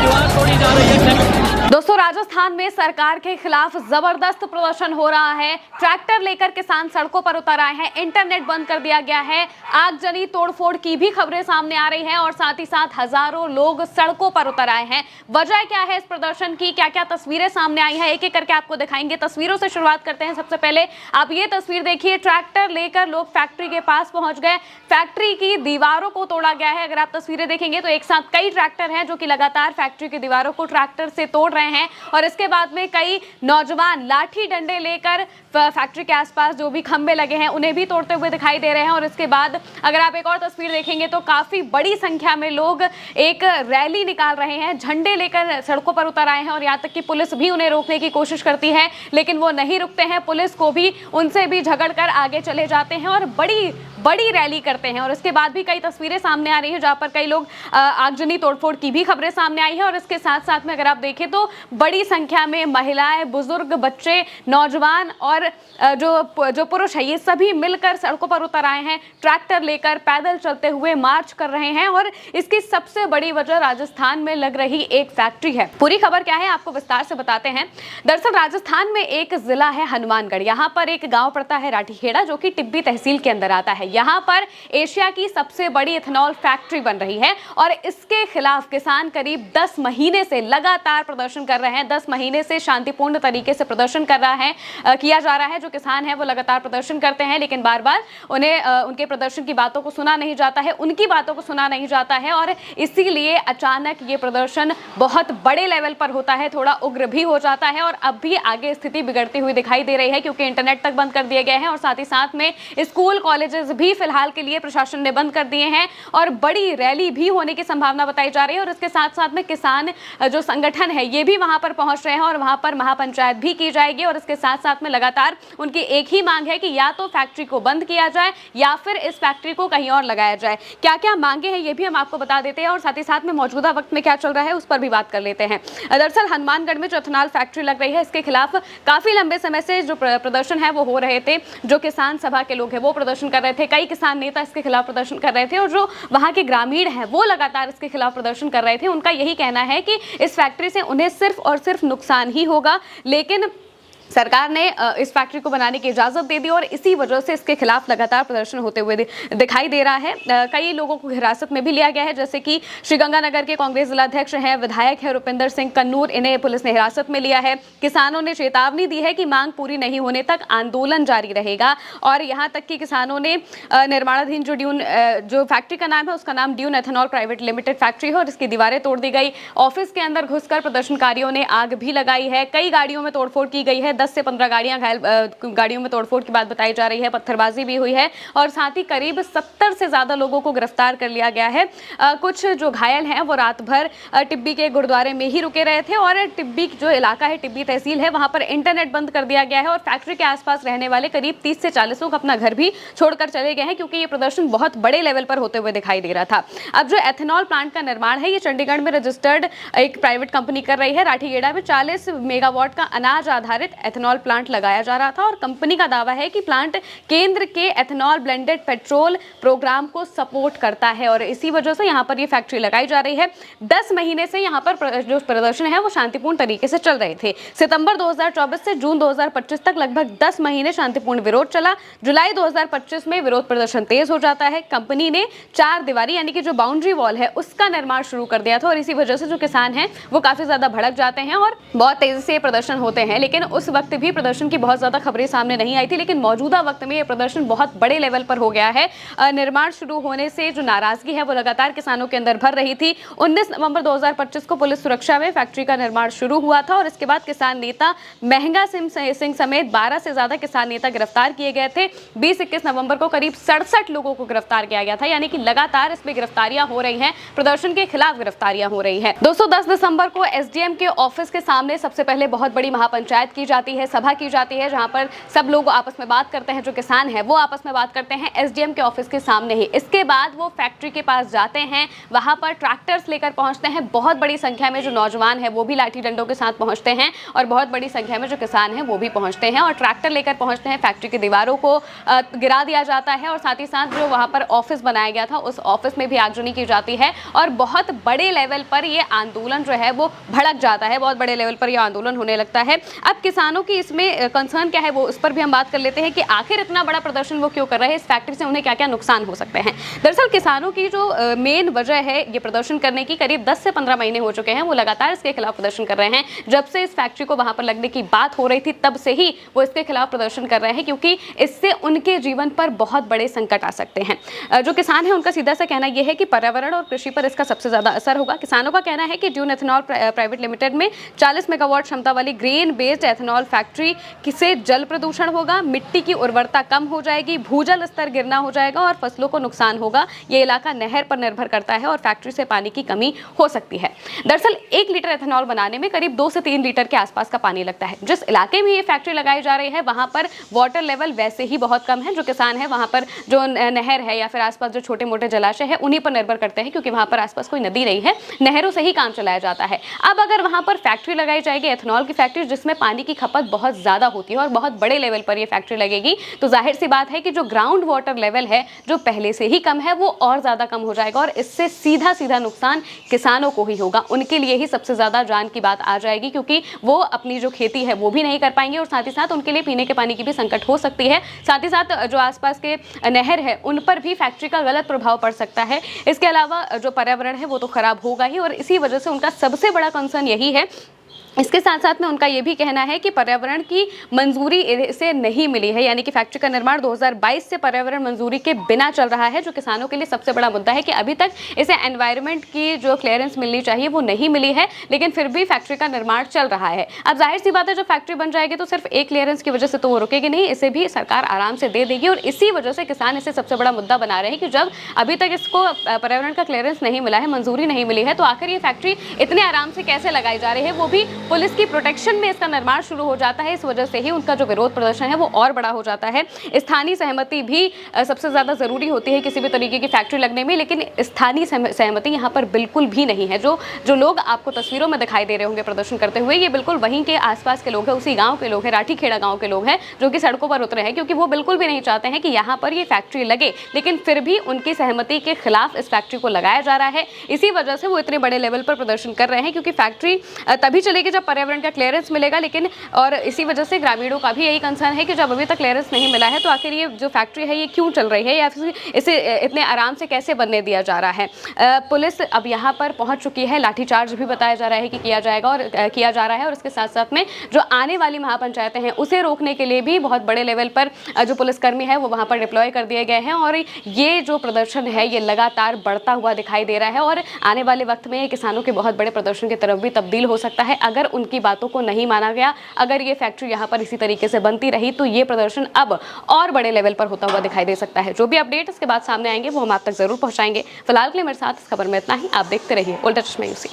दीवार तोड़ी जा रही है। दोस्तों, राजस्थान में सरकार के खिलाफ जबरदस्त प्रदर्शन हो रहा है। ट्रैक्टर लेकर किसान सड़कों पर उतर आए हैं, इंटरनेट बंद कर दिया गया है, आगजनी तोड़फोड़ की भी खबरें सामने आ रही हैं और साथ ही साथ हजारों लोग सड़कों पर उतर आए हैं। वजह क्या है इस प्रदर्शन की, क्या क्या तस्वीरें सामने आई हैं, एक एक करके आपको दिखाएंगे। तस्वीरों से शुरुआत करते हैं। सबसे पहले आप ये तस्वीर देखिए, ट्रैक्टर लेकर लोग फैक्ट्री के पास पहुंच गए, फैक्ट्री की दीवारों को तोड़ा गया है। अगर आप तस्वीरें देखेंगे तो एक साथ कई ट्रैक्टर हैं जो कि लगातार फैक्ट्री की दीवारों को ट्रैक्टर से तोड़ रहे हैं और इसके बाद में कई नौजवान लाठी डंडे लेकर फैक्ट्री के आसपास जो भी खंबे लगे हैं उन्हें भी तोड़ते हुए दिखाई दे रहे हैं। और इसके बाद अगर आप एक और तस्वीर देखेंगे तो काफी बड़ी संख्या में लोग एक रैली निकाल रहे हैं, झंडे लेकर सड़कों पर उतर आए हैं और यहाँ तक कि पुलिस भी उन्हें रोकने की कोशिश करती है लेकिन वो नहीं रुकते हैं। पुलिस को भी उनसे भी झगड़कर आगे चले जाते हैं और बड़ी रैली करते हैं। और इसके बाद भी कई तस्वीरें सामने आ रही हैं जहां पर कई लोग आगजनी तोड़फोड़ की भी खबरें सामने आई हैं। और इसके साथ साथ में अगर आप देखें तो बड़ी संख्या में महिलाएं, बुजुर्ग, बच्चे, नौजवान और जो पुरुष है ये सभी मिलकर सड़कों पर उतर आए हैं, ट्रैक्टर लेकर पैदल चलते हुए मार्च कर रहे हैं। और इसकी सबसे बड़ी वजह राजस्थान में लग रही एक फैक्ट्री है। पूरी खबर क्या है आपको विस्तार से बताते हैं। दरअसल राजस्थान में एक जिला है हनुमानगढ़, यहाँ पर एक गांव पड़ता है राठीखेड़ा जो कि टिब्बी तहसील के अंदर आता है। यहाँ पर एशिया की सबसे बड़ी इथेनॉल फैक्ट्री बन रही है और इसके खिलाफ किसान करीब 10 महीने से लगातार प्रदर्शन कर रहे हैं। 10 महीने से शांतिपूर्ण तरीके से प्रदर्शन किया जा रहा है। जो किसान है वो लगातार प्रदर्शन करते हैं लेकिन बार बार उन्हें उनके प्रदर्शन की बातों को सुना नहीं जाता है, उनकी बातों को सुना नहीं जाता है और इसीलिए अचानक ये प्रदर्शन बहुत बड़े लेवल पर होता है, थोड़ा उग्र भी हो जाता है। और अब भी आगे स्थिति बिगड़ती हुई दिखाई दे रही है क्योंकि इंटरनेट तक बंद कर दिए गए हैं और साथ ही साथ में स्कूल कॉलेजेस भी फिलहाल के लिए प्रशासन ने बंद कर दिए हैं और बड़ी रैली भी होने की संभावना बताई जा रही है। और इसके साथ साथ में किसान जो संगठन है ये भी वहां पर पहुंच रहे हैं और वहां पर महापंचायत भी की जाएगी। और इसके साथ साथ में लगातार उनकी एक ही मांग है कि या तो फैक्ट्री को बंद किया जाए या फिर इस फैक्ट्री को कहीं और लगाया जाए। क्या क्या मांगे हैं ये भी हम आपको बता देते हैं और साथ ही साथ में मौजूदा वक्त में क्या चल रहा है उस पर भी बात कर लेते हैं। दरअसल हनुमानगढ़ में जो इथेनॉल फैक्ट्री लग रही है इसके खिलाफ काफी लंबे समय से जो प्रदर्शन है वो हो रहे थे। जो किसान सभा के लोग हैं वो प्रदर्शन कर रहे थे, कई किसान नेता इसके खिलाफ प्रदर्शन कर रहे थे और जो वहां के ग्रामीण हैं वो लगातार इसके खिलाफ प्रदर्शन कर रहे थे। उनका यही कहना है कि इस फैक्ट्री से उन्हें सिर्फ और सिर्फ नुकसान ही होगा, लेकिन सरकार ने इस फैक्ट्री को बनाने की इजाजत दे दी और इसी वजह से इसके खिलाफ लगातार प्रदर्शन होते हुए दिखाई दे रहा है। कई लोगों को हिरासत में भी लिया गया है, जैसे कि श्रीगंगानगर के कांग्रेस जिलाध्यक्ष हैं, विधायक है रुपिंदर सिंह कन्नूर, इन्हें पुलिस ने हिरासत में लिया है। किसानों ने चेतावनी दी है कि मांग पूरी नहीं होने तक आंदोलन जारी रहेगा और यहाँ तक कि किसानों ने निर्माणाधीन जो फैक्ट्री का नाम है उसका नाम dune ethanol private limited factory है और इसकी दीवारें तोड़ दी गई। ऑफिस के अंदर घुसकर प्रदर्शनकारियों ने आग भी लगाई है, कई गाड़ियों में तोड़फोड़ की गई है, 10 से 15 गाड़ियों में तोड़फोड़ की बात बताई जा रही है, पत्थरबाजी भी हुई है और साथ ही करीब 70 से ज्यादा लोगों को गिरफ्तार कर लिया गया है। कुछ जो घायल हैं वो रात भर टिब्बी के गुरुद्वारे में ही रुके रहे थे और टिब्बी जो इलाका है, टिब्बी तहसील है, वहां पर इंटरनेट बंद कर दिया गया है और फैक्ट्री के आसपास रहने वाले करीब 30 से 40 लोग अपना घर भी छोड़कर चले गए हैं क्योंकि ये प्रदर्शन बहुत बड़े लेवल पर होते हुए दिखाई दे रहा था। अब जो एथेनॉल प्लांट का निर्माण है ये चंडीगढ़ में रजिस्टर्ड एक प्राइवेट कंपनी कर रही है। राठीखेड़ा में 40 मेगावाट का अनाज आधारित एथेनॉल प्लांट लगाया जा रहा था और कंपनी का दावा है कि प्लांट केंद्र के एथेनॉल ब्लेंडेड पेट्रोल प्रोग्राम को सपोर्ट करता है और इसी वजह से यहाँ पर ये फैक्ट्री लगाई जा रही है। 10 महीने से यहाँ पर जो प्रदर्शन है वो शांतिपूर्ण तरीके से चल रहे थे। सितंबर 2024 से जून 2025 तक लगभग 10 महीने शांतिपूर्ण विरोध चला। जुलाई 2025 में विरोध प्रदर्शन तेज हो जाता है। कंपनी ने 4 दीवारी यानी कि जो बाउंड्री वॉल है उसका निर्माण शुरू कर दिया था और इसी वजह से जो किसान हैं वो काफी ज्यादा भड़क जाते हैं और बहुत तेजी से प्रदर्शन होते हैं। लेकिन उस वक्त भी प्रदर्शन की बहुत ज्यादा खबरें सामने नहीं आई थी, लेकिन मौजूदा वक्त में ये प्रदर्शन बहुत बड़े लेवल पर हो गया है। निर्माण शुरू होने से जो नाराजगी है वो लगातार किसानों के अंदर भर रही थी। 19 नवंबर 2025 को पुलिस सुरक्षा में फैक्ट्री का निर्माण शुरू हुआ था और इसके बाद किसान नेता महंगा सिंह समेत 12 से ज्यादा किसान नेता गिरफ्तार किए गए थे। 20-21 नवंबर को करीब 67 लोगों को गिरफ्तार किया गया था, यानी कि लगातार इसमें गिरफ्तारियां हो रही हैं, प्रदर्शन के खिलाफ गिरफ्तारियां हो रही हैं। दोस्तों 10 दिसंबर को एसडीएम के ऑफिस के सामने सबसे पहले बहुत बड़ी महापंचायत की जाती जाती है, सभा की जाती है, जहां पर सब लोग आपस में बात करते हैं, जो किसान है वो आपस में बात करते हैं एसडीएम के ऑफिस के सामने ही। इसके बाद वो फैक्ट्री के पास जाते हैं, वहां पर ट्रैक्टर्स लेकर पहुंचते हैं। बहुत बड़ी संख्या में जो नौजवान है वो भी लाठी डंडों के साथ पहुंचते हैं और बहुत बड़ी संख्या में जो किसान है वो भी पहुंचते हैं और ट्रैक्टर लेकर पहुंचते हैं। फैक्ट्री की दीवारों को गिरा दिया जाता है और साथ ही साथ जो वहां पर ऑफिस बनाया गया था उस ऑफिस में भी आगजनी की जाती है और बहुत बड़े लेवल पर ये आंदोलन जो है वो भड़क जाता है, बहुत बड़े लेवल पर ये आंदोलन होने लगता है। अब किसानों की इसमें कंसर्न क्या है वो उस पर भी हम बात कर लेते हैं कि आखिर इतना बड़ा प्रदर्शन वो क्यों कर रहे हैं, इस फैक्ट्री से उन्हें क्या क्या नुकसान हो सकते हैं। दरअसल किसानों की जो मेन वजह है ये प्रदर्शन करने की, करीब 10 से 15 महीने हो चुके हैं वो लगातार इसके खिलाफ प्रदर्शन कर रहे हैं। जब से इस फैक्ट्री को वहां पर लगने की बात हो रही थी तब से ही वो इसके खिलाफ प्रदर्शन कर रहे हैं, क्योंकि इससे उनके जीवन पर बहुत बड़े संकट आ सकते हैं। जो किसान है उनका सीधा सा कहना यह है कि पर्यावरण और कृषि पर इसका सबसे ज्यादा असर होगा। किसानों का कहना है कि ड्यून एथेनॉल प्राइवेट लिमिटेड में 40 मेगावाट क्षमता वाली ग्रेन बेस्ड एथेनॉल फैक्ट्री से जल प्रदूषण होगा, मिट्टी की उर्वरता कम हो जाएगी, भूजल स्तर गिरना हो जाएगा और फसलों को नुकसान होगा। ये इलाका नहर पर निर्भर करता है और फैक्ट्री से पानी की कमी हो सकती है। दरअसल 1 लीटर एथेनॉल बनाने में करीब 2 से 3 लीटर के आसपास का पानी लगता है। जिस इलाके में ये फैक्ट्री लगाई जा रही है वहां पर वाटर लेवल वैसे ही बहुत कम है। जो किसान है वहां पर जो नहर है या फिर आसपास जो छोटे मोटे जलाशय है उन्हीं पर निर्भर करते हैं, क्योंकि वहां पर आसपास कोई नदी नहीं है, नहरों से ही काम चलाया जाता है। अब अगर वहां पर फैक्ट्री लगाई जाएगी एथेनॉल की फैक्ट्री जिसमें पानी की खपत बहुत ज्यादा होती है और बहुत बड़े लेवल पर ये फैक्ट्री लगेगी, तो जाहिर सी बात है कि जो ग्राउंड वाटर लेवल है जो पहले से ही कम है वो और ज्यादा कम हो जाएगा और इससे सीधा सीधा नुकसान किसानों को ही होगा। उनके लिए ही सबसे ज्यादा जान की बात आ जाएगी, क्योंकि वो अपनी जो खेती है वो भी नहीं कर पाएंगे और साथ ही साथ उनके लिए पीने के पानी की भी संकट हो सकती है। साथ ही साथ जो आसपास के नहर है उन पर भी फैक्ट्री का गलत प्रभाव पड़ सकता है। इसके अलावा जो पर्यावरण है वो तो खराब होगा ही और इसी वजह से उनका सबसे बड़ा कंसर्न यही है। इसके साथ साथ में उनका ये भी कहना है कि पर्यावरण की मंजूरी इसे नहीं मिली है, यानी कि फैक्ट्री का निर्माण 2022 से पर्यावरण मंजूरी के बिना चल रहा है, जो किसानों के लिए सबसे बड़ा मुद्दा है कि अभी तक इसे एनवायरनमेंट की जो क्लियरेंस मिलनी चाहिए वो नहीं मिली है, लेकिन फिर भी फैक्ट्री का निर्माण चल रहा है। अब जाहिर सी बात है जब फैक्ट्री बन जाएगी तो सिर्फ एक क्लियरेंस की वजह से तो वो रुकेगी नहीं, इसे भी सरकार आराम से दे देगी और इसी वजह से किसान इसे सबसे बड़ा मुद्दा बना रहे हैं कि जब अभी तक इसको पर्यावरण का क्लियरेंस नहीं मिला है, मंजूरी नहीं मिली है, तो आखिर ये फैक्ट्री इतने आराम से कैसे लगाई जा रही है, वो भी पुलिस की प्रोटेक्शन में इसका निर्माण शुरू हो जाता है। इस वजह से ही उनका जो विरोध प्रदर्शन है वो और बड़ा हो जाता है। स्थानीय सहमति भी सबसे ज्यादा जरूरी होती है किसी भी तरीके की फैक्ट्री लगने में, लेकिन स्थानीय सहमति यहाँ पर बिल्कुल भी नहीं है। जो लोग आपको तस्वीरों में दिखाई दे रहे होंगे प्रदर्शन करते हुए, ये बिल्कुल वहीं के आसपास के लोग हैं, उसी गाँव के लोग हैं, राठीखेड़ा गाँव के लोग हैं जो कि सड़कों पर उतरे हैं, क्योंकि वो बिल्कुल भी नहीं चाहते हैं कि यहाँ पर ये फैक्ट्री लगे, लेकिन फिर भी उनकी सहमति के खिलाफ इस फैक्ट्री को लगाया जा रहा है। इसी वजह से वो इतने बड़े लेवल पर प्रदर्शन कर रहे हैं, क्योंकि फैक्ट्री तभी चलेगी जब पर्यावरण का क्लियरेंस मिलेगा। लेकिन और इसी वजह से ग्रामीणों का भी यही कंसर्न है कि जब अभी तक क्लियरेंस नहीं मिला है तो आखिर ये जो फैक्ट्री है ये क्यों चल रही है या फिर इसे इतने आराम से कैसे बनने दिया जा रहा है। पुलिस अब यहाँ पर पहुंच चुकी है, लाठीचार्ज भी बताया जा रहा है कि किया जाएगा और किया जा रहा है, और इसके साथ साथ में जो आने वाली महापंचायतें हैं उसे रोकने के लिए भी बहुत बड़े लेवल पर जो पुलिसकर्मी है वो वहाँ पर डिप्लॉय कर दिए गए हैं और ये जो प्रदर्शन है ये लगातार बढ़ता हुआ दिखाई दे रहा है और आने वाले वक्त में किसानों के बहुत बड़े प्रदर्शन की तरफ भी तब्दील हो सकता है अगर उनकी बातों को नहीं माना गया। अगर ये फैक्ट्री यहाँ पर इसी तरीके से बनती रही तो ये प्रदर्शन अब और बड़े लेवल पर होता हुआ दिखाई दे सकता है। जो भी अपडेट इसके बाद सामने आएंगे वो हम आप तक जरूर पहुंचाएंगे। फिलहाल के लिए मेरे साथ इस खबर में इतना ही। आप देखते रहिए उल्टा चश्मा यूसी।